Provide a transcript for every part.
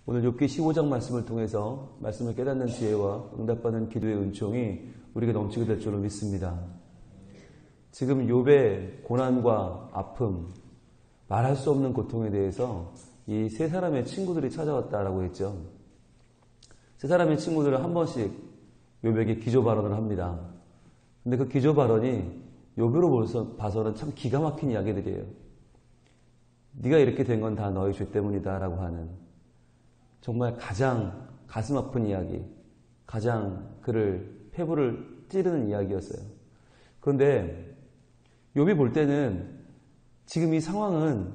오늘 욥기 15장 말씀을 통해서 말씀을 깨닫는 지혜와 응답받는 기도의 은총이 우리에게 넘치게 될 줄로 믿습니다. 지금 욥의 고난과 아픔, 말할 수 없는 고통에 대해서 이 세 사람의 친구들이 찾아왔다라고 했죠. 세 사람의 친구들은 한 번씩 욥에게 기조 발언을 합니다. 근데 그 기조 발언이 욥으로 봐서는 참 기가 막힌 이야기들이에요. 네가 이렇게 된 건 다 너의 죄 때문이다 라고 하는 정말 가장 가슴 아픈 이야기, 가장 그를 폐부를 찌르는 이야기였어요. 그런데 욥이 볼 때는 지금 이 상황은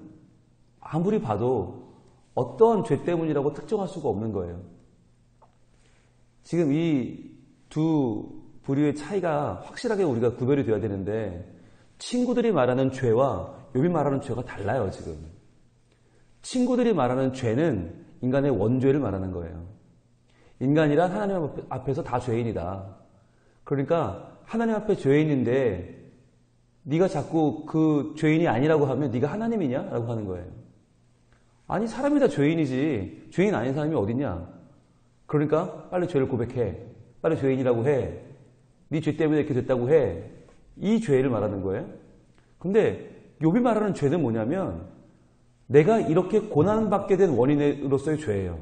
아무리 봐도 어떠한 죄 때문이라고 특정할 수가 없는 거예요. 지금 이 두 부류의 차이가 확실하게 우리가 구별이 되어야 되는데 친구들이 말하는 죄와 욥이 말하는 죄가 달라요. 지금 친구들이 말하는 죄는 인간의 원죄를 말하는 거예요. 인간이란 하나님 앞에서 다 죄인이다. 그러니까 하나님 앞에 죄인인데 네가 자꾸 그 죄인이 아니라고 하면 네가 하나님이냐? 라고 하는 거예요. 아니 사람이 다 죄인이지 죄인 아닌 사람이 어딨냐? 그러니까 빨리 죄를 고백해. 빨리 죄인이라고 해. 네 죄 때문에 이렇게 됐다고 해. 이 죄를 말하는 거예요. 근데 욥이 말하는 죄는 뭐냐면 내가 이렇게 고난받게 된 원인으로서의 죄예요.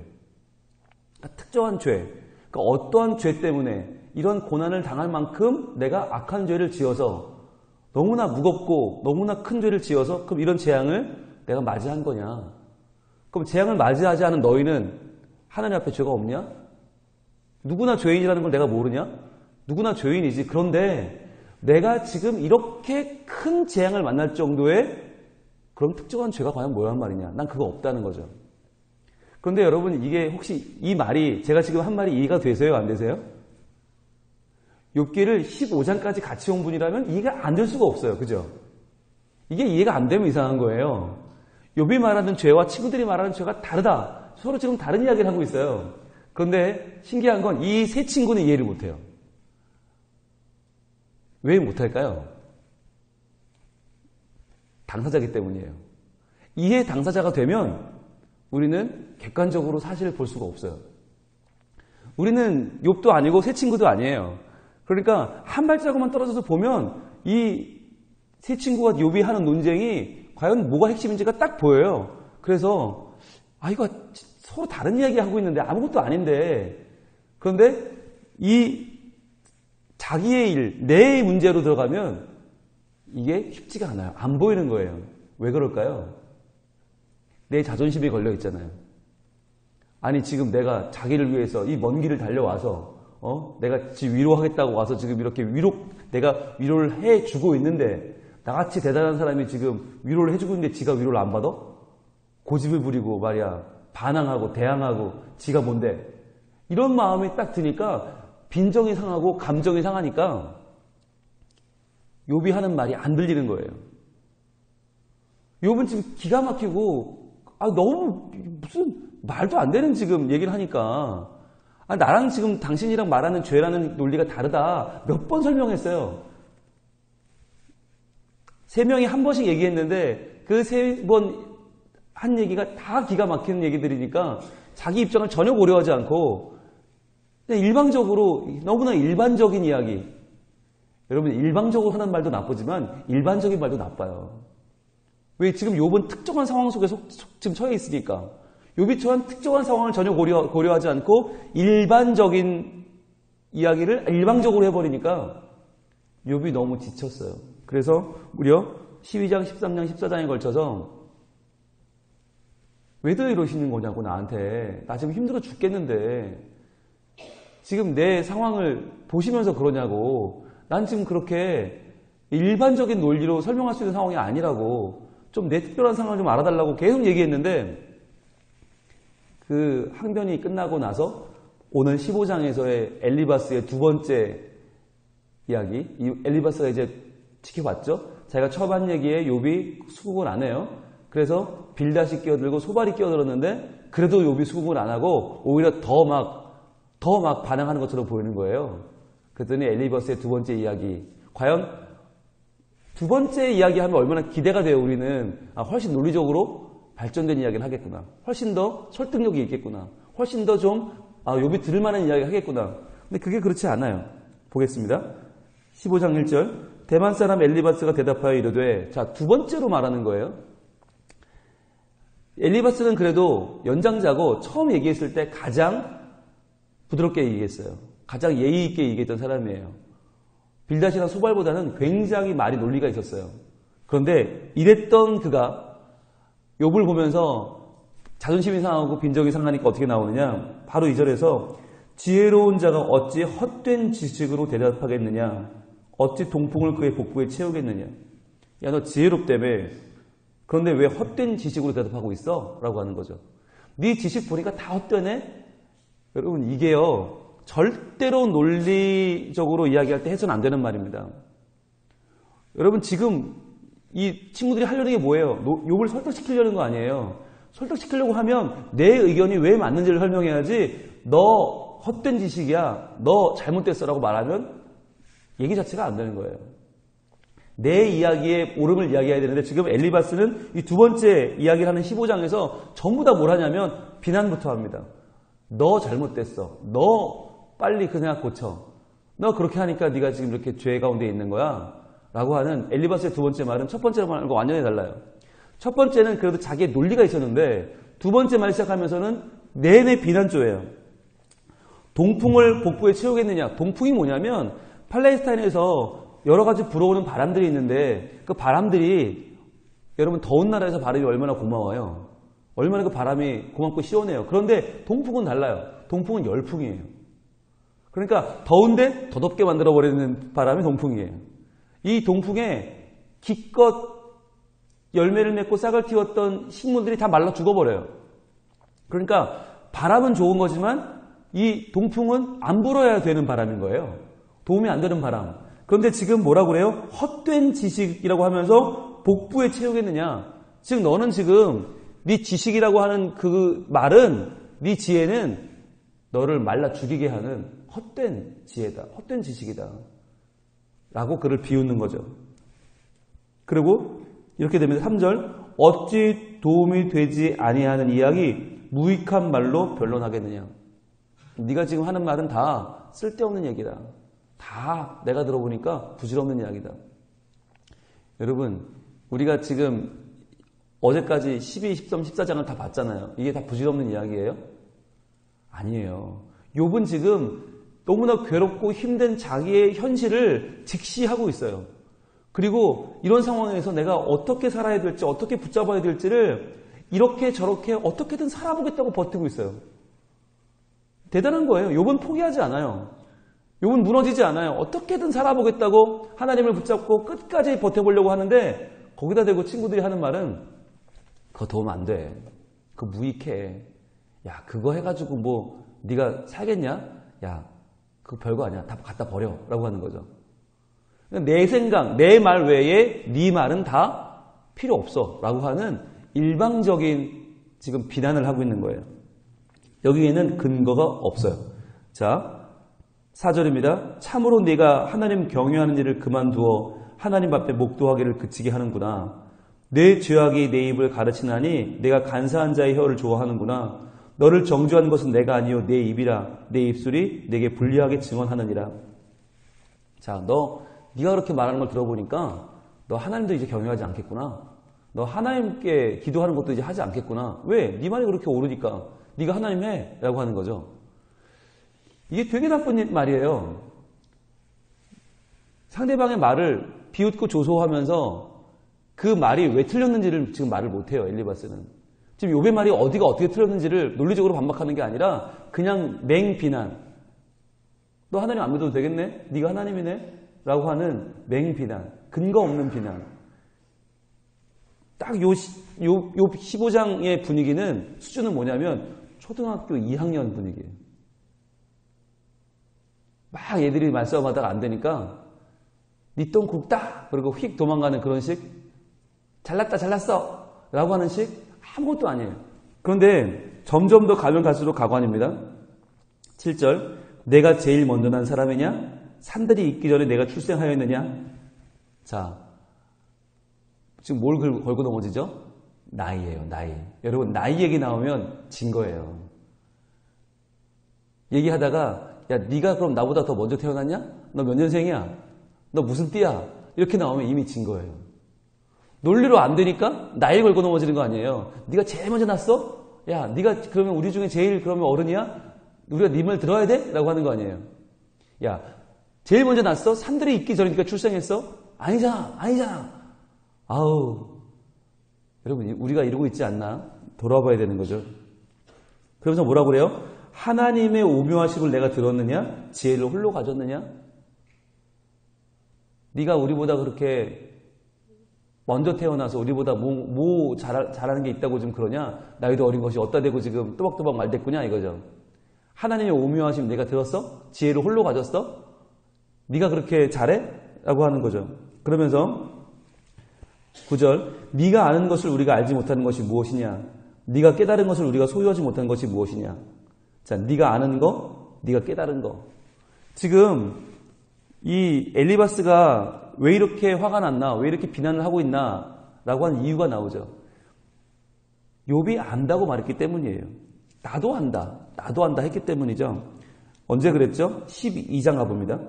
그러니까 특정한 죄. 그러니까 어떠한 죄 때문에 이런 고난을 당할 만큼 내가 악한 죄를 지어서 너무나 무겁고 너무나 큰 죄를 지어서 그럼 이런 재앙을 내가 맞이한 거냐? 그럼 재앙을 맞이하지 않은 너희는 하나님 앞에 죄가 없냐? 누구나 죄인이라는 걸 내가 모르냐? 누구나 죄인이지. 그런데 내가 지금 이렇게 큰 재앙을 만날 정도의 그런 특정한 죄가 과연 뭐란 말이냐? 난 그거 없다는 거죠. 그런데 여러분 이게 혹시 이 말이 제가 지금 한 말이 이해가 되세요? 안 되세요? 욥기를 15장까지 같이 온 분이라면 이해가 안 될 수가 없어요. 그죠? 이게 이해가 안 되면 이상한 거예요. 욥이 말하는 죄와 친구들이 말하는 죄가 다르다. 서로 지금 다른 이야기를 하고 있어요. 그런데 신기한 건 이 세 친구는 이해를 못해요. 왜 못할까요? 당사자이기 때문이에요. 이해 당사자가 되면 우리는 객관적으로 사실을 볼 수가 없어요. 우리는 욥도 아니고 세 친구도 아니에요. 그러니까 한 발자국만 떨어져서 보면 이 세 친구가 욥이 하는 논쟁이 과연 뭐가 핵심인지가 딱 보여요. 그래서 이거 서로 다른 이야기 하고 있는데 아무것도 아닌데 그런데 이 자기의 일, 내 문제로 들어가면 이게 쉽지가 않아요. 안 보이는 거예요. 왜 그럴까요? 내 자존심이 걸려 있잖아요. 아니 지금 내가 자기를 위해서 이 먼 길을 달려와서 내가 지 위로하겠다고 와서 지금 이렇게 내가 위로를 해주고 있는데 나같이 대단한 사람이 지금 위로를 해주고 있는데 지가 위로를 안 받아? 고집을 부리고 말이야 반항하고 대항하고 지가 뭔데 이런 마음이 딱 드니까 빈정이 상하고 감정이 상하니까 욥이 하는 말이 안 들리는 거예요. 욥은 지금 기가 막히고 너무 무슨 말도 안 되는 지금 얘기를 하니까 나랑 지금 당신이랑 말하는 죄라는 논리가 다르다 몇 번 설명했어요. 세 명이 한 번씩 얘기했는데 그 세 번 한 얘기가 다 기가 막히는 얘기들이니까 자기 입장을 전혀 고려하지 않고 그냥 일방적으로 너무나 일반적인 이야기. 여러분 일방적으로 하는 말도 나쁘지만 일반적인 말도 나빠요. 왜 지금 욥은 특정한 상황 속에 지금 처해 있으니까 욥이 처한 특정한 상황을 전혀 고려하지 않고 일반적인 이야기를 일방적으로 해버리니까 욥이 너무 지쳤어요. 그래서 무려 12장, 13장, 14장에 걸쳐서 왜들 이러시는 거냐고 나한테. 나 지금 힘들어 죽겠는데 지금 내 상황을 보시면서 그러냐고. 난 지금 그렇게 일반적인 논리로 설명할 수 있는 상황이 아니라고. 좀 내 특별한 상황을 좀 알아달라고 계속 얘기했는데 그 항변이 끝나고 나서 오늘 15장에서의 엘리바스의 두 번째 이야기. 이 엘리바스가 이제 지켜봤죠. 자기가 처음 한 얘기에 욥이 수긍을 안 해요. 그래서 빌닷이 끼어들고 소발이 끼어들었는데 그래도 욥이 수긍을 안 하고 오히려 더 막 반항하는 것처럼 보이는 거예요. 그랬더니 엘리바스의 두 번째 이야기. 과연 두 번째 이야기 하면 얼마나 기대가 돼요. 우리는 훨씬 논리적으로 발전된 이야기를 하겠구나. 훨씬 더 설득력이 있겠구나. 훨씬 더 좀 욥이 들을 만한 이야기를 하겠구나. 근데 그게 그렇지 않아요. 보겠습니다. 15장 1절. 대만 사람 엘리바스가 대답하여 이르되, 자, 두 번째로 말하는 거예요. 엘리바스는 그래도 연장자고 처음 얘기했을 때 가장 부드럽게 얘기했어요. 가장 예의 있게 얘기했던 사람이에요. 빌닷이나 소발보다는 굉장히 말이 논리가 있었어요. 그런데 이랬던 그가 욥을 보면서 자존심이 상하고 빈정이 상하니까 어떻게 나오느냐. 바로 2절에서 지혜로운 자가 어찌 헛된 지식으로 대답하겠느냐. 어찌 동풍을 그의 복부에 채우겠느냐. 야, 너 지혜롭다며. 그런데 왜 헛된 지식으로 대답하고 있어? 라고 하는 거죠. 네 지식 보니까 다 헛되네? 여러분, 이게요, 절대로 논리적으로 이야기할 때 해서는 안 되는 말입니다. 여러분, 지금 이 친구들이 하려는 게 뭐예요? 욥을 설득시키려는 거 아니에요. 설득시키려고 하면 내 의견이 왜 맞는지를 설명해야지, 너 헛된 지식이야, 너 잘못됐어라고 말하면 얘기 자체가 안 되는 거예요. 내 이야기의 옳음을 이야기해야 되는데, 지금 엘리바스는 이 두 번째 이야기를 하는 15장에서 전부 다 뭘 하냐면 비난부터 합니다. 너 잘못됐어. 너 빨리 그 생각 고쳐. 너 그렇게 하니까 네가 지금 이렇게 죄 가운데 있는 거야. 라고 하는 엘리바스의 두 번째 말은 첫 번째 말과 완전히 달라요. 첫 번째는 그래도 자기의 논리가 있었는데, 두 번째 말 시작하면서는 내내 비난조예요. 동풍을 복부에 채우겠느냐. 동풍이 뭐냐면 팔레스타인에서 여러 가지 불어오는 바람들이 있는데, 그 바람들이, 여러분 더운 나라에서 바람이 얼마나 고마워요. 얼마나 그 바람이 고맙고 시원해요. 그런데 동풍은 달라요. 동풍은 열풍이에요. 그러니까 더운데 더 덥게 만들어버리는 바람이 동풍이에요. 이 동풍에 기껏 열매를 맺고 싹을 틔웠던 식물들이 다 말라 죽어버려요. 그러니까 바람은 좋은 거지만 이 동풍은 안 불어야 되는 바람인 거예요. 도움이 안 되는 바람. 그런데 지금 뭐라고 그래요? 헛된 지식이라고 하면서 복부에 채우겠느냐. 즉 너는 지금 네 지식이라고 하는 그 말은, 네 지혜는 너를 말라 죽이게 하는 헛된 지혜다. 헛된 지식이다. 라고 그를 비웃는 거죠. 그리고 이렇게 되면 3절. 어찌 도움이 되지 아니하는 이야기 무익한 말로 변론하겠느냐. 네가 지금 하는 말은 다 쓸데없는 얘기다. 다 내가 들어보니까 부질없는 이야기다. 여러분, 우리가 지금 어제까지 12, 13, 14장을 다 봤잖아요. 이게 다 부질없는 이야기예요? 아니에요. 욥은 지금 너무나 괴롭고 힘든 자기의 현실을 직시하고 있어요. 그리고 이런 상황에서 내가 어떻게 살아야 될지, 어떻게 붙잡아야 될지를 이렇게 저렇게 어떻게든 살아보겠다고 버티고 있어요. 대단한 거예요. 욥은 포기하지 않아요. 욥은 무너지지 않아요. 어떻게든 살아보겠다고 하나님을 붙잡고 끝까지 버텨보려고 하는데, 거기다 대고 친구들이 하는 말은 그거 도움 안 돼. 그거 무익해. 야, 그거 해가지고 뭐 네가 살겠냐? 야, 그거 별거 아니야. 다 갖다 버려. 라고 하는 거죠. 내 생각, 내 말 외에 네 말은 다 필요 없어. 라고 하는 일방적인 지금 비난을 하고 있는 거예요. 여기에는 근거가 없어요. 자, 4절입니다. 참으로 네가 하나님 경외하는 일을 그만두어 하나님 앞에 목도하기를 그치게 하는구나. 내 죄악이 내 입을 가르치나니 네가 간사한 자의 혀를 좋아하는구나. 너를 정죄하는 것은 내가 아니요 내 입이라. 내 입술이 내게 불리하게 증언하느니라. 자, 네가 그렇게 말하는 걸 들어보니까 너 하나님도 이제 경외하지 않겠구나. 너 하나님께 기도하는 것도 이제 하지 않겠구나. 왜? 네 말이 그렇게 옳으니까. 네가 하나님 해. 라고 하는 거죠. 이게 되게 나쁜 말이에요. 상대방의 말을 비웃고 조소하면서 그 말이 왜 틀렸는지를 지금 말을 못해요. 엘리바스는. 지금 욥의 말이 어디가 어떻게 틀렸는지를 논리적으로 반박하는 게 아니라 그냥 맹비난. 너 하나님 안 믿어도 되겠네? 네가 하나님이네? 라고 하는 맹비난. 근거 없는 비난. 딱 요 15장의 분위기는, 수준은 뭐냐면 초등학교 2학년 분위기예요. 막 얘들이 말싸움하다가 안 되니까 니 똥 굵다 그리고 휙 도망가는 그런 식. 잘났다 잘났어 라고 하는 식. 아무것도 아니에요. 그런데 점점 더 가면 갈수록 가관입니다. 7절. 내가 제일 먼저 난 사람이냐? 산들이 있기 전에 내가 출생하였느냐? 자, 지금 뭘 걸고 넘어지죠? 나이예요, 나이. 여러분, 나이 얘기 나오면 진 거예요. 얘기하다가, 야, 네가 그럼 나보다 더 먼저 태어났냐? 너 몇 년생이야? 너 무슨 띠야? 이렇게 나오면 이미 진 거예요. 논리로 안 되니까 나이 걸고 넘어지는 거 아니에요. 네가 제일 먼저 났어? 야, 네가 그러면 우리 중에 제일 그러면 어른이야? 우리가 네 말 들어야 돼? 라고 하는 거 아니에요. 야, 제일 먼저 났어? 산들이 있기 전이니까 출생했어? 아니잖아, 아니잖아. 아우, 여러분, 우리가 이러고 있지 않나? 돌아봐야 되는 거죠. 그러면서 뭐라고 그래요? 하나님의 오묘하심을 내가 들었느냐? 지혜를 홀로 가졌느냐? 네가 우리보다 그렇게 먼저 태어나서 우리보다 잘하는 게 있다고 좀 그러냐? 나이도 어린 것이 어디다 대고 지금 또박또박 말댔구냐 이거죠. 하나님의 오묘하심 내가 들었어? 지혜를 홀로 가졌어? 네가 그렇게 잘해? 라고 하는 거죠. 그러면서 9절, 네가 아는 것을 우리가 알지 못하는 것이 무엇이냐? 네가 깨달은 것을 우리가 소유하지 못하는 것이 무엇이냐? 자, 네가 아는 거, 네가 깨달은 거. 지금 이 엘리바스가 왜 이렇게 화가 났나? 왜 이렇게 비난을 하고 있나? 라고 하는 이유가 나오죠. 욥이 안다고 말했기 때문이에요. 나도 안다. 나도 안다 했기 때문이죠. 언제 그랬죠? 12장 가봅니다.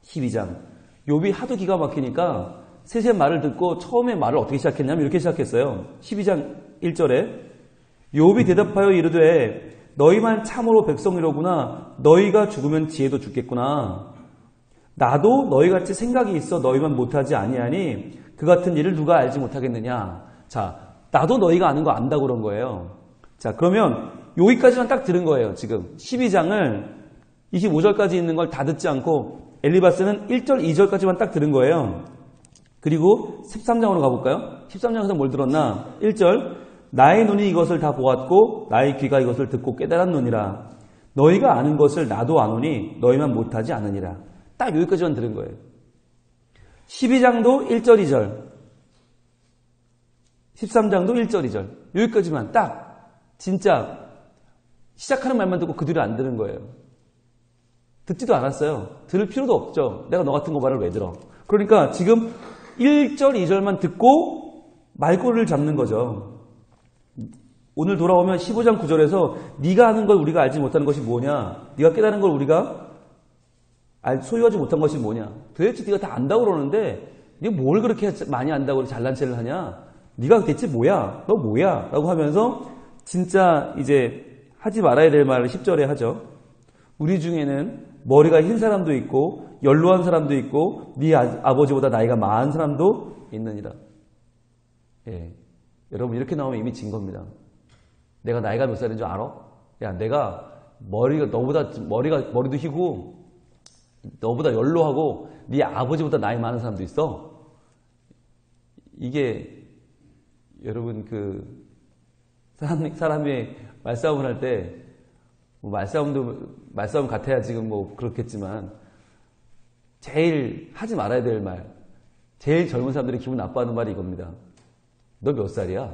12장. 욥이 하도 기가 막히니까 셋의 말을 듣고 처음에 말을 어떻게 시작했냐면 이렇게 시작했어요. 12장 1절에 욥이 대답하여 이르되 너희만 참으로 백성이로구나. 너희가 죽으면 지혜도 죽겠구나. 나도 너희같이 생각이 있어 너희만 못하지 아니하니 그 같은 일을 누가 알지 못하겠느냐. 자, 나도 너희가 아는 거 안다고 그런 거예요. 자, 그러면 여기까지만 딱 들은 거예요. 지금 12장을 25절까지 있는 걸 다 듣지 않고 엘리바스는 1절, 2절까지만 딱 들은 거예요. 그리고 13장으로 가볼까요? 13장에서 뭘 들었나? 1절, 나의 눈이 이것을 다 보았고 나의 귀가 이것을 듣고 깨달았느니라. 너희가 아는 것을 나도 아노니 너희만 못하지 않으니라. 딱 여기까지만 들은 거예요. 12장도 1절, 2절. 13장도 1절, 2절. 여기까지만 딱 진짜 시작하는 말만 듣고 그 뒤를 안 들은 거예요. 듣지도 않았어요. 들을 필요도 없죠. 내가 너 같은 거 말을 왜 들어. 그러니까 지금 1절, 2절만 듣고 말꼬리를 잡는 거죠. 오늘 돌아오면 15장 9절에서 네가 아는 걸 우리가 알지 못하는 것이 뭐냐? 네가 깨달은 걸 우리가 소유하지 못한 것이 뭐냐? 도대체 네가 다 안다고 그러는데 네가 뭘 그렇게 많이 안다고 잘난 체를 하냐? 네가 대체 뭐야? 너 뭐야? 라고 하면서 진짜 이제 하지 말아야 될 말을 10절에 하죠. 우리 중에는 머리가 흰 사람도 있고 연로한 사람도 있고 네 아버지보다 나이가 많은 사람도 있느니라. 예, 여러분 이렇게 나오면 이미 진 겁니다. 내가 나이가 몇 살인 줄 알아? 야, 내가 머리도 희고 너보다 연로하고 네 아버지보다 나이 많은 사람도 있어. 이게 여러분 사람이 말싸움을 할 때 말싸움 같아야 지금 그렇겠지만 제일 하지 말아야 될 말, 제일 젊은 사람들이 기분 나빠하는 말이 이겁니다. 너 몇 살이야?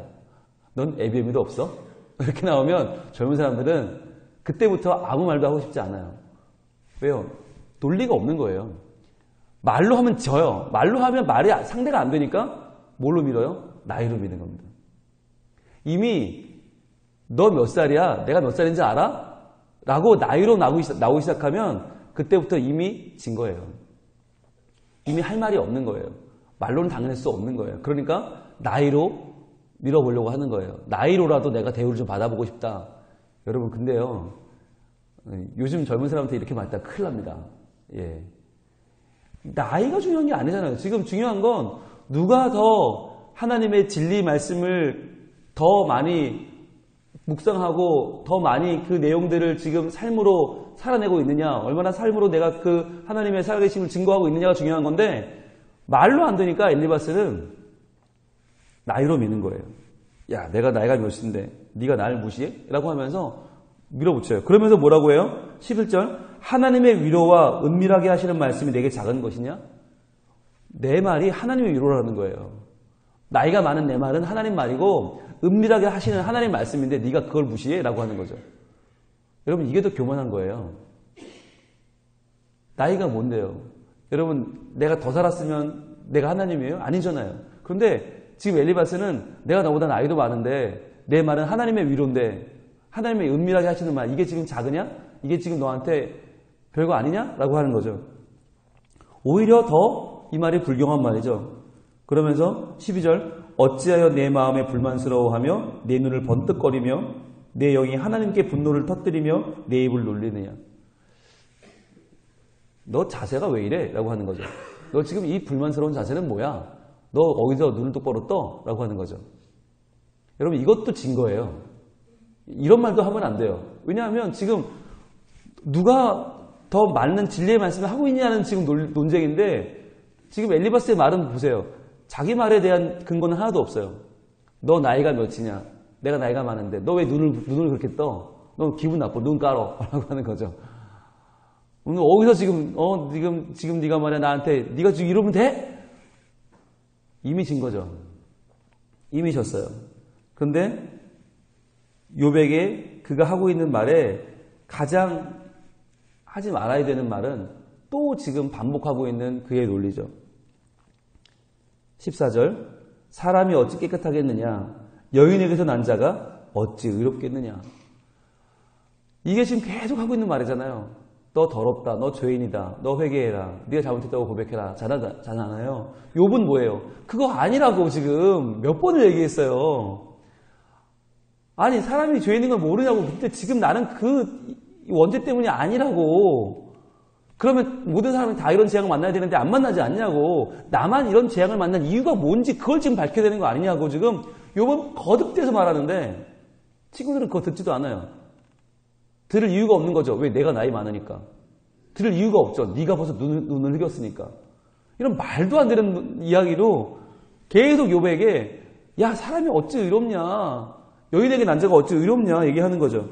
넌 애비애미도 없어? 이렇게 나오면 젊은 사람들은 그때부터 아무 말도 하고 싶지 않아요. 왜요? 논리가 없는 거예요. 말로 하면 져요. 말로 하면 말이 상대가 안 되니까 뭘로 밀어요? 나이로 미는 겁니다. 이미 너 몇 살이야? 내가 몇 살인지 알아? 라고 나이로 나오기 시작하면 그때부터 이미 진 거예요. 이미 할 말이 없는 거예요. 말로는 당해낼 수 없는 거예요. 그러니까 나이로 밀어보려고 하는 거예요. 나이로라도 내가 대우를 좀 받아보고 싶다. 여러분 근데요, 요즘 젊은 사람한테 이렇게 말했다 큰일 납니다. 예. 나이가 중요한 게 아니잖아요. 지금 중요한 건 누가 더 하나님의 진리 말씀을 더 많이 묵상하고 더 많이 그 내용들을 지금 삶으로 살아내고 있느냐, 얼마나 삶으로 내가 그 하나님의 살아계심을 증거하고 있느냐가 중요한 건데 말로 안 되니까 엘리바스는 나이로 미는 거예요. 야, 내가 나이가 몇인데 네가 나를 무시해? 라고 하면서 밀어붙여요. 그러면서 뭐라고 해요? 11절, 하나님의 위로와 은밀하게 하시는 말씀이 내게 작은 것이냐? 내 말이 하나님의 위로라는 거예요. 나이가 많은 내 말은 하나님 말이고 은밀하게 하시는 하나님 말씀인데 네가 그걸 무시해? 라고 하는 거죠. 여러분 이게 더 교만한 거예요. 나이가 뭔데요? 여러분 내가 더 살았으면 내가 하나님이에요? 아니잖아요. 그런데 지금 엘리바스는 내가 너보다 나이도 많은데 내 말은 하나님의 위로인데 하나님의 은밀하게 하시는 말 이게 지금 작으냐? 이게 지금 너한테 별거 아니냐? 라고 하는 거죠. 오히려 더 이 말이 불경한 말이죠. 그러면서 12절 어찌하여 내 마음에 불만스러워하며 내 눈을 번뜩거리며 내 영이 하나님께 분노를 터뜨리며 내 입을 놀리느냐. 너 자세가 왜 이래? 라고 하는 거죠. 너 지금 이 불만스러운 자세는 뭐야? 너 어디서 눈을 똑바로 떠? 라고 하는 거죠. 여러분 이것도 증거예요. 이런 말도 하면 안 돼요. 왜냐하면 지금 누가 더 맞는 진리의 말씀을 하고 있냐는 지금 논쟁인데 지금 엘리바스의 말은 보세요. 자기 말에 대한 근거는 하나도 없어요. 너 나이가 몇이냐? 내가 나이가 많은데 너 왜 눈을 그렇게 떠? 너 기분 나빠. 눈 깔어. 라고 하는 거죠. 오늘 어디서 지금 네가 말이야 나한테 네가 지금 이러면 돼? 이미 진 거죠. 이미 졌어요. 그런데 욥에게 그가 하고 있는 말에 가장 하지 말아야 되는 말은 또 지금 반복하고 있는 그의 논리죠. 14절 사람이 어찌 깨끗하겠느냐 여인에게서 난 자가 어찌 의롭겠느냐. 이게 지금 계속 하고 있는 말이잖아요. 너 더럽다. 너 죄인이다. 너 회개해라. 네가 잘못했다고 고백해라. 잘하잖아요. 욥은 뭐예요? 그거 아니라고 지금 몇 번을 얘기했어요. 아니 사람이 죄인인 걸 모르냐고. 근데 지금 나는 그 원죄 때문이 아니라고. 그러면 모든 사람이 다 이런 재앙을 만나야 되는데 안 만나지 않냐고. 나만 이런 재앙을 만난 이유가 뭔지 그걸 지금 밝혀야 되는 거 아니냐고. 지금 욥은 거듭돼서 말하는데 친구들은 그거 듣지도 않아요. 들을 이유가 없는 거죠. 왜? 내가 나이 많으니까. 들을 이유가 없죠. 네가 벌써 눈을 흘겼으니까. 이런 말도 안 되는 이야기로 계속 욥에게 야 사람이 어찌 의롭냐. 여인에게 난 자가 어찌 의롭냐 얘기하는 거죠.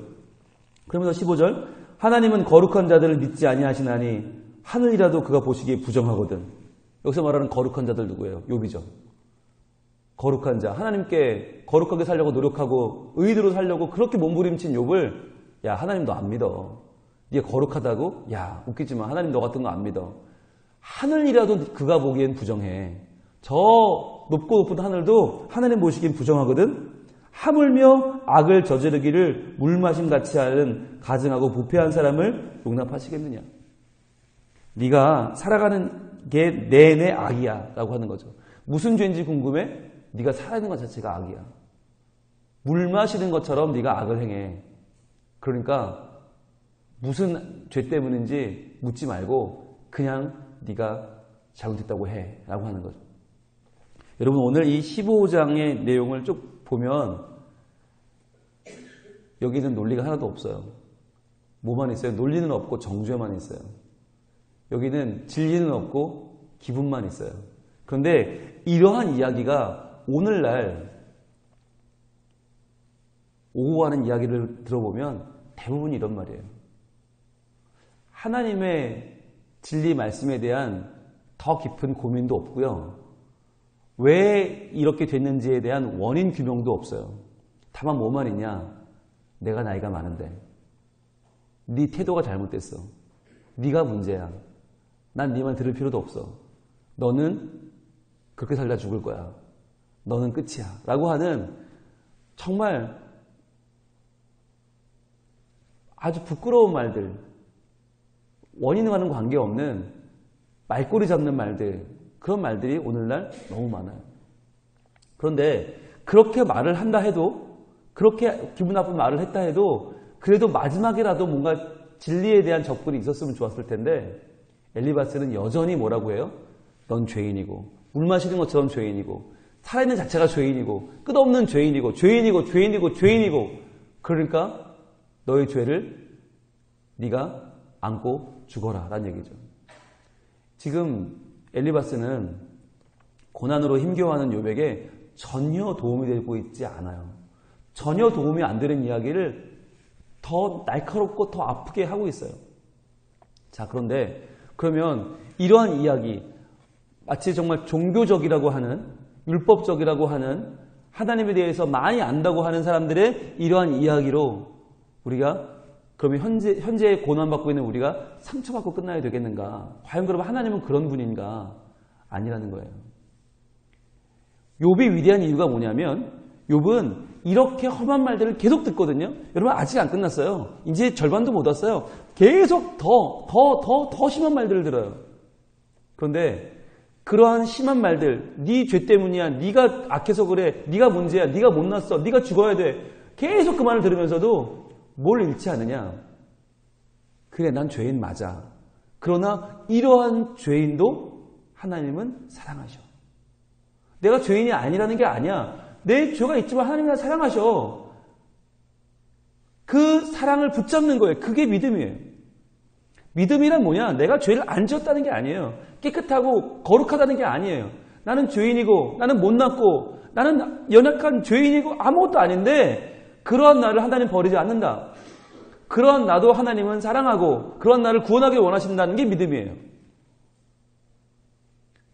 그러면서 15절 하나님은 거룩한 자들을 믿지 아니하시나니 하늘이라도 그가 보시기에 부정하거든. 여기서 말하는 거룩한 자들 누구예요? 욥이죠. 거룩한 자. 하나님께 거룩하게 살려고 노력하고 의대로 살려고 그렇게 몸부림친 욥을 야 하나님 너 안 믿어. 네가 거룩하다고? 야 웃기지만 하나님 너 같은 거 안 믿어. 하늘이라도 그가 보기엔 부정해. 저 높고 높은 하늘도 하나님 보시기엔 부정하거든. 하물며 악을 저지르기를 물마심같이 하는 가증하고 부패한 사람을 용납하시겠느냐. 네가 살아가는 게 내내 악이야 라고 하는 거죠. 무슨 죄인지 궁금해? 네가 살아있는 것 자체가 악이야. 물 마시는 것처럼 네가 악을 행해. 그러니까 무슨 죄 때문인지 묻지 말고 그냥 네가 잘못했다고 해 라고 하는 거죠. 여러분 오늘 이 15장의 내용을 쭉 보면 여기는 논리가 하나도 없어요. 뭐만 있어요? 논리는 없고 정죄만 있어요. 여기는 진리는 없고 기분만 있어요. 그런데 이러한 이야기가 오늘날 오고 가는 이야기를 들어보면 대부분 이런 말이에요. 하나님의 진리 말씀에 대한 더 깊은 고민도 없고요. 왜 이렇게 됐는지에 대한 원인 규명도 없어요. 다만 뭐만 있냐? 내가 나이가 많은데 네 태도가 잘못됐어. 네가 문제야. 난 네 말 들을 필요도 없어. 너는 그렇게 살다 죽을 거야. 너는 끝이야. 라고 하는 정말 아주 부끄러운 말들, 원인과는 관계없는 말꼬리 잡는 말들, 그런 말들이 오늘날 너무 많아요. 그런데 그렇게 말을 한다 해도, 그렇게 기분 나쁜 말을 했다 해도 그래도 마지막이라도 뭔가 진리에 대한 접근이 있었으면 좋았을 텐데 엘리바스는 여전히 뭐라고 해요? 넌 죄인이고 물 마시는 것처럼 죄인이고 살아있는 자체가 죄인이고 끝없는 죄인이고 죄인이고 죄인이고 죄인이고 그러니까 너의 죄를 네가 안고 죽어라 라는 얘기죠. 지금 엘리바스는 고난으로 힘겨워하는 욥에게 전혀 도움이 되고 있지 않아요. 전혀 도움이 안 되는 이야기를 더 날카롭고 더 아프게 하고 있어요. 자, 그런데 그러면 이러한 이야기, 마치 정말 종교적이라고 하는, 율법적이라고 하는, 하나님에 대해서 많이 안다고 하는 사람들의 이러한 이야기로 우리가 그러면 현재 고난받고 있는 우리가 상처받고 끝나야 되겠는가? 과연 그러면 하나님은 그런 분인가? 아니라는 거예요. 욥이 위대한 이유가 뭐냐면 욥은 이렇게 험한 말들을 계속 듣거든요. 여러분 아직 안 끝났어요. 이제 절반도 못 왔어요. 계속 더 심한 말들을 들어요. 그런데 그러한 심한 말들, 네 죄 때문이야, 네가 악해서 그래, 네가 문제야, 네가 못났어, 네가 죽어야 돼. 계속 그 말을 들으면서도 뭘 잃지 않느냐. 그래, 난 죄인 맞아. 그러나 이러한 죄인도 하나님은 사랑하셔. 내가 죄인이 아니라는 게 아니야. 내 죄가 있지만 하나님이 나 사랑하셔. 그 사랑을 붙잡는 거예요. 그게 믿음이에요. 믿음이란 뭐냐? 내가 죄를 안 지었다는 게 아니에요. 깨끗하고 거룩하다는 게 아니에요. 나는 죄인이고 나는 못났고 나는 연약한 죄인이고 아무것도 아닌데 그러한 나를 하나님 버리지 않는다. 그러한 나도 하나님은 사랑하고 그러한 나를 구원하길 원하신다는 게 믿음이에요.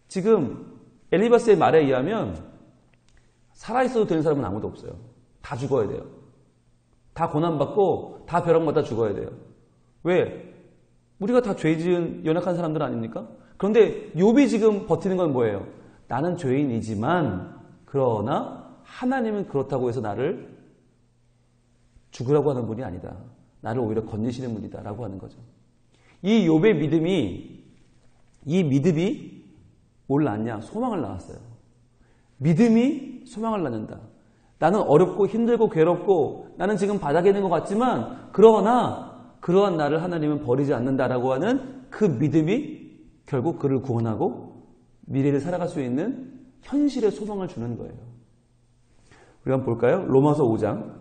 지금 엘리바스의 말에 의하면 살아있어도 되는 사람은 아무도 없어요. 다 죽어야 돼요. 다 고난받고 다 벼락마다 죽어야 돼요. 왜? 우리가 다 죄 지은 연약한 사람들 아닙니까? 그런데 욥이 지금 버티는 건 뭐예요? 나는 죄인이지만 그러나 하나님은 그렇다고 해서 나를 죽으라고 하는 분이 아니다. 나를 오히려 건지시는 분이다 라고 하는 거죠. 이 욥의 믿음이 뭘 낳았냐? 소망을 낳았어요. 믿음이 소망을 낳는다. 나는 어렵고 힘들고 괴롭고 나는 지금 바닥에 있는 것 같지만 그러나 그러한 나를 하나님은 버리지 않는다라고 하는 그 믿음이 결국 그를 구원하고 미래를 살아갈 수 있는 현실의 소망을 주는 거예요. 우리가 한번 볼까요? 로마서 5장.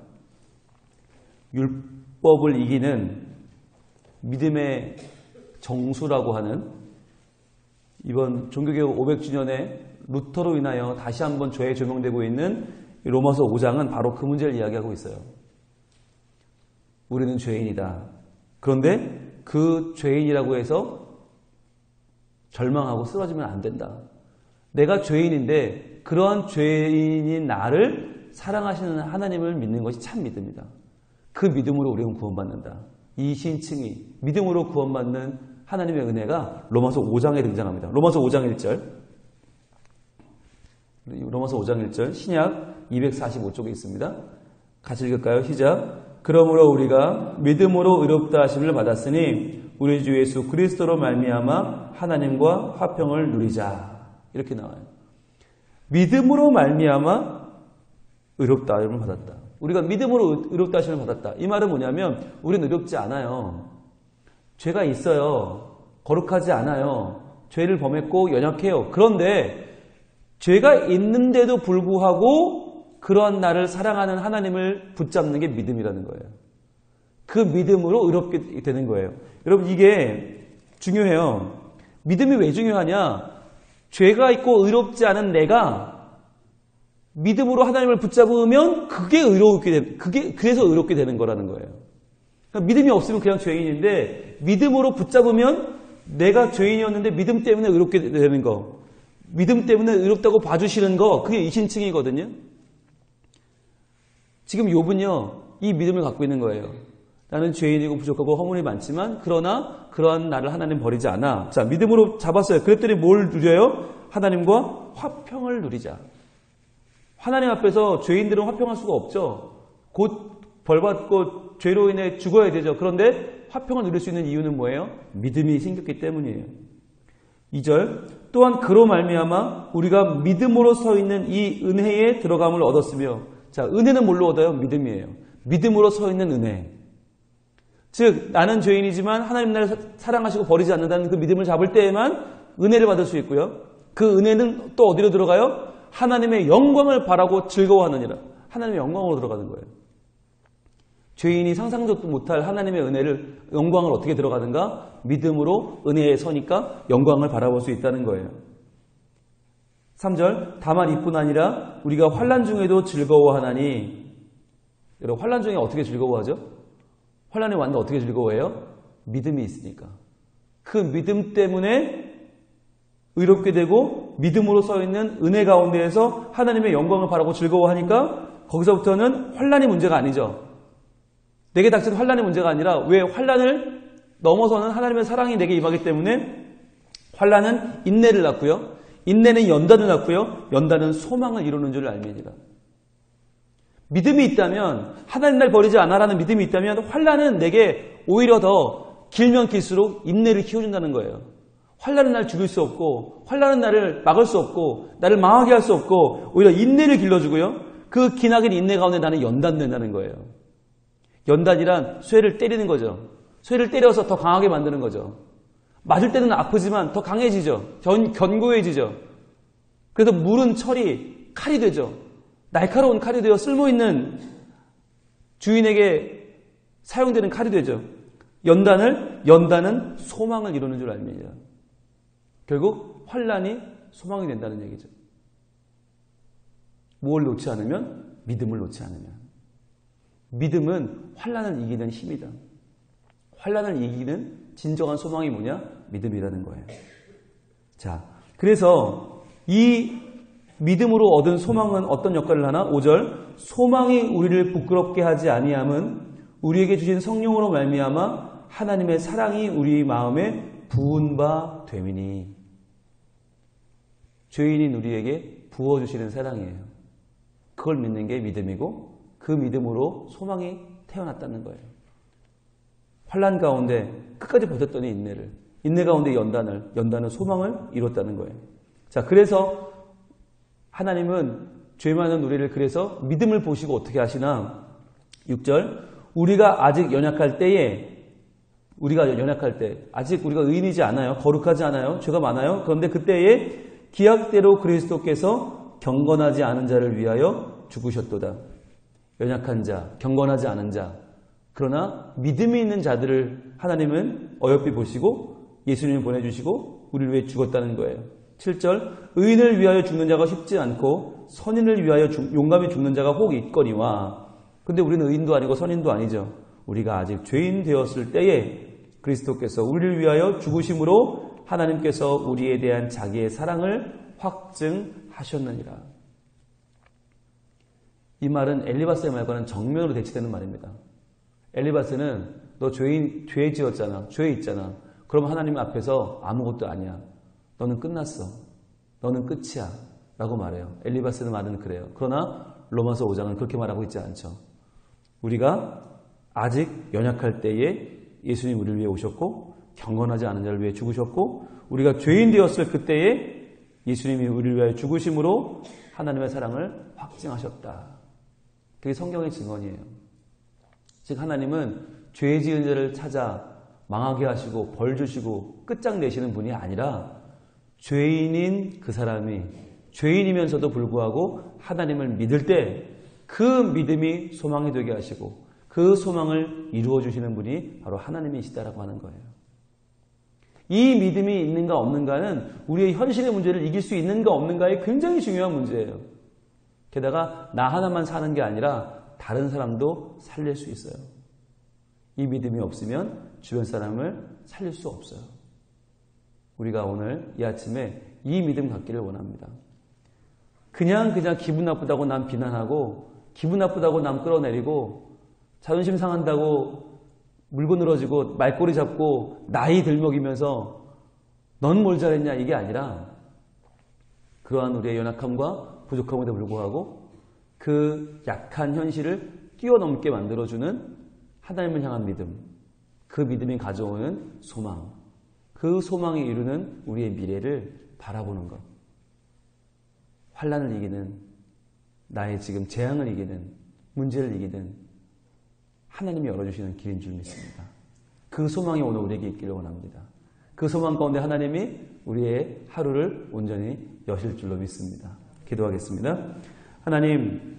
율법을 이기는 믿음의 정수라고 하는 이번 종교개혁 500주년에 루터로 인하여 다시 한번 죄에 조명되고 있는 로마서 5장은 바로 그 문제를 이야기하고 있어요. 우리는 죄인이다. 그런데 그 죄인이라고 해서 절망하고 쓰러지면 안 된다. 내가 죄인인데 그러한 죄인인 나를 사랑하시는 하나님을 믿는 것이 참 믿음이다. 그 믿음으로 우리는 구원받는다. 이 신칭이 믿음으로 구원받는 하나님의 은혜가 로마서 5장에 등장합니다. 로마서 5장 1절. 로마서 5장 1절 신약 245쪽에 있습니다. 같이 읽을까요? 시작. 그러므로 우리가 믿음으로 의롭다 하심을 받았으니 우리 주 예수 그리스도로 말미암아 하나님과 화평을 누리자. 이렇게 나와요. 믿음으로 말미암아 의롭다 하심을 받았다. 우리가 믿음으로 의롭다 하심을 받았다. 이 말은 뭐냐면 우리는 의롭지 않아요. 죄가 있어요. 거룩하지 않아요. 죄를 범했고 연약해요. 그런데 죄가 있는데도 불구하고 그러한 나를 사랑하는 하나님을 붙잡는 게 믿음이라는 거예요. 그 믿음으로 의롭게 되는 거예요. 여러분 이게 중요해요. 믿음이 왜 중요하냐? 죄가 있고 의롭지 않은 내가 믿음으로 하나님을 붙잡으면 그래서 의롭게 되는 거라는 거예요. 그러니까 믿음이 없으면 그냥 죄인인데 믿음으로 붙잡으면 내가 죄인이었는데 믿음 때문에 의롭게 되는 거. 믿음 때문에 의롭다고 봐주시는 거. 그게 이신칭이거든요. 지금 욥은요. 이 믿음을 갖고 있는 거예요. 나는 죄인이고 부족하고 허물이 많지만 그러나 그러한 나를 하나님 버리지 않아. 자, 믿음으로 잡았어요. 그랬더니 뭘 누려요? 하나님과 화평을 누리자. 하나님 앞에서 죄인들은 화평할 수가 없죠. 곧 벌받고 죄로 인해 죽어야 되죠. 그런데 화평을 누릴 수 있는 이유는 뭐예요? 믿음이 생겼기 때문이에요. 2절 또한 그로 말미암아 우리가 믿음으로 서 있는 이 은혜에 들어감을 얻었으며 자, 은혜는 뭘로 얻어요? 믿음이에요. 믿음으로 서 있는 은혜. 즉 나는 죄인이지만 하나님 나를 사랑하시고 버리지 않는다는 그 믿음을 잡을 때에만 은혜를 받을 수 있고요. 그 은혜는 또 어디로 들어가요? 하나님의 영광을 바라고 즐거워하느니라. 하나님의 영광으로 들어가는 거예요. 죄인이 상상도 못할 하나님의 은혜를 영광을 어떻게 들어가는가? 믿음으로 은혜에 서니까 영광을 바라볼 수 있다는 거예요. 3절 다만 이뿐 아니라 우리가 환난 중에도 즐거워하나니. 여러분 환난 중에 어떻게 즐거워하죠? 환난이 왔는데 어떻게 즐거워해요? 믿음이 있으니까. 그 믿음 때문에 의롭게 되고 믿음으로 서 있는 은혜 가운데에서 하나님의 영광을 바라고 즐거워하니까 거기서부터는 환난이 문제가 아니죠. 내게 닥친 환난이 문제가 아니라 왜 환난을 넘어서는 하나님의 사랑이 내게 임하기 때문에 환난은 인내를 낳고요. 인내는 연단을 낳고요. 연단은 소망을 이루는 줄 알미니라. 믿음이 있다면, 하나님 날 버리지 않아라는 믿음이 있다면 환난은 내게 오히려 더 길면 길수록 인내를 키워준다는 거예요. 환난은 날 죽일 수 없고, 환난은 나를 막을 수 없고, 나를 망하게 할 수 없고, 오히려 인내를 길러주고요. 그 기나긴 인내 가운데 나는 연단된다는 거예요. 연단이란 쇠를 때리는 거죠. 쇠를 때려서 더 강하게 만드는 거죠. 맞을 때는 아프지만 더 강해지죠. 견고해지죠. 그래서 물은 철이 칼이 되죠. 날카로운 칼이 되어 쓸모있는 주인에게 사용되는 칼이 되죠. 연단은 소망을 이루는 줄 알면요. 결국 환난이 소망이 된다는 얘기죠. 뭘 놓지 않으면? 믿음을 놓지 않으면. 믿음은 환난을 이기는 힘이다. 환난을 이기는 진정한 소망이 뭐냐? 믿음이라는 거예요. 자, 그래서 이 믿음으로 얻은 소망은 어떤 역할을 하나? 5절, 소망이 우리를 부끄럽게 하지 아니함은 우리에게 주신 성령으로 말미암아 하나님의 사랑이 우리 마음에 부은 바 됨이니. 죄인인 우리에게 부어주시는 사랑이에요. 그걸 믿는 게 믿음이고 그 믿음으로 소망이 태어났다는 거예요. 환난 가운데 끝까지 버텼더니 인내 가운데 연단은 소망을 이뤘다는 거예요. 자, 그래서 하나님은 죄 많은 우리를 그래서 믿음을 보시고 어떻게 하시나? 6절, 우리가 아직 연약할 때 아직 우리가 의인이지 않아요. 거룩하지 않아요. 죄가 많아요. 그런데 그때에 기약대로 그리스도께서 경건하지 않은 자를 위하여 죽으셨도다. 연약한 자, 경건하지 않은 자, 그러나 믿음이 있는 자들을 하나님은 어여삐 보시고 예수님을 보내주시고 우리를 위해 죽었다는 거예요. 7절, 의인을 위하여 죽는 자가 쉽지 않고 선인을 위하여 용감히 죽는 자가 혹 있거니와. 근데 우리는 의인도 아니고 선인도 아니죠. 우리가 아직 죄인 되었을 때에 그리스도께서 우리를 위하여 죽으심으로 하나님께서 우리에 대한 자기의 사랑을 확증하셨느니라. 이 말은 엘리바스의 말과는 정면으로 대치되는 말입니다. 엘리바스는 너 죄 지었잖아. 죄 있잖아. 그럼 하나님 앞에서 아무것도 아니야. 너는 끝났어. 너는 끝이야. 라고 말해요. 엘리바스는 말은 그래요. 그러나 로마서 5장은 그렇게 말하고 있지 않죠. 우리가 아직 연약할 때에 예수님 우리를 위해 오셨고 경건하지 않은 자를 위해 죽으셨고 우리가 죄인 되었을 그때에 예수님이 우리를 위하여 죽으심으로 하나님의 사랑을 확증하셨다. 그게 성경의 증언이에요. 즉 하나님은 죄 지은 자를 찾아 망하게 하시고 벌 주시고 끝장내시는 분이 아니라 죄인인 그 사람이 죄인이면서도 불구하고 하나님을 믿을 때 그 믿음이 소망이 되게 하시고 그 소망을 이루어 주시는 분이 바로 하나님이시다라고 하는 거예요. 이 믿음이 있는가 없는가는 우리의 현실의 문제를 이길 수 있는가 없는가의 굉장히 중요한 문제예요. 게다가 나 하나만 사는 게 아니라 다른 사람도 살릴 수 있어요. 이 믿음이 없으면 주변 사람을 살릴 수 없어요. 우리가 오늘 이 아침에 이 믿음 갖기를 원합니다. 그냥 기분 나쁘다고 남 비난하고 기분 나쁘다고 남 끌어내리고 자존심 상한다고 물고 늘어지고 말꼬리 잡고 나이 들먹이면서 넌 뭘 잘했냐 이게 아니라 그러한 우리의 연약함과 부족함에도 불구하고 그 약한 현실을 뛰어넘게 만들어주는 하나님을 향한 믿음, 그 믿음이 가져오는 소망, 그 소망이 이루는 우리의 미래를 바라보는 것. 환난을 이기는 나의 지금 재앙을 이기는 문제를 이기는 하나님이 열어주시는 길인 줄 믿습니다. 그 소망이 오늘 우리에게 있기를 원합니다. 그 소망 가운데 하나님이 우리의 하루를 온전히 여실 줄로 믿습니다. 기도하겠습니다. 하나님,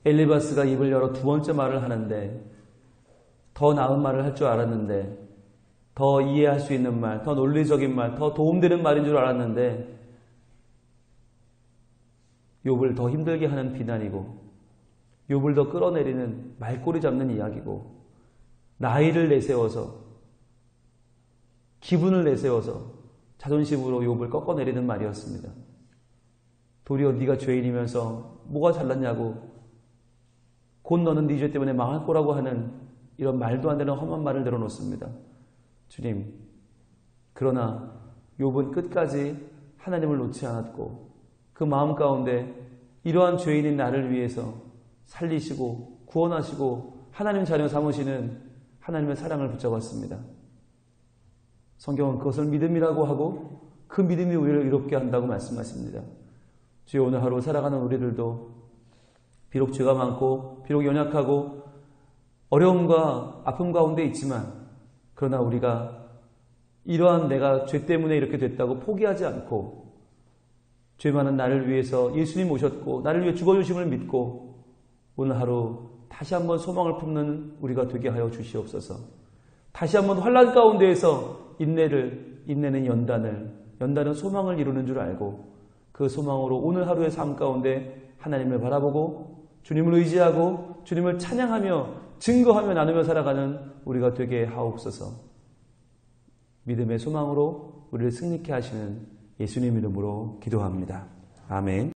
엘리바스가 입을 열어 두 번째 말을 하는데 더 나은 말을 할 줄 알았는데 더 이해할 수 있는 말, 더 논리적인 말, 더 도움되는 말인 줄 알았는데 욥을 더 힘들게 하는 비난이고 욥을 더 끌어내리는 말꼬리 잡는 이야기고 나이를 내세워서 기분을 내세워서 자존심으로 욥을 꺾어내리는 말이었습니다. 도리어 네가 죄인이면서 뭐가 잘났냐고 곧 너는 네 죄 때문에 망할 거라고 하는 이런 말도 안 되는 험한 말을 늘어놓습니다. 주님, 그러나 욥은 끝까지 하나님을 놓지 않았고 그 마음 가운데 이러한 죄인인 나를 위해서 살리시고 구원하시고 하나님 자녀 삼으시는 하나님의 사랑을 붙잡았습니다. 성경은 그것을 믿음이라고 하고 그 믿음이 우리를 이롭게 한다고 말씀하십니다. 주여, 오늘 하루 살아가는 우리들도 비록 죄가 많고 비록 연약하고 어려움과 아픔 가운데 있지만 그러나 우리가 이러한 내가 죄 때문에 이렇게 됐다고 포기하지 않고 죄 많은 나를 위해서 예수님 오셨고 나를 위해 죽어주심을 믿고 오늘 하루 다시 한번 소망을 품는 우리가 되게 하여 주시옵소서. 다시 한번 환난 가운데에서 인내는 연단은 소망을 이루는 줄 알고 그 소망으로 오늘 하루의 삶 가운데 하나님을 바라보고 주님을 의지하고 주님을 찬양하며 증거하며 나누며 살아가는 우리가 되게 하옵소서. 믿음의 소망으로 우리를 승리케 하시는 예수님 이름으로 기도합니다. 아멘.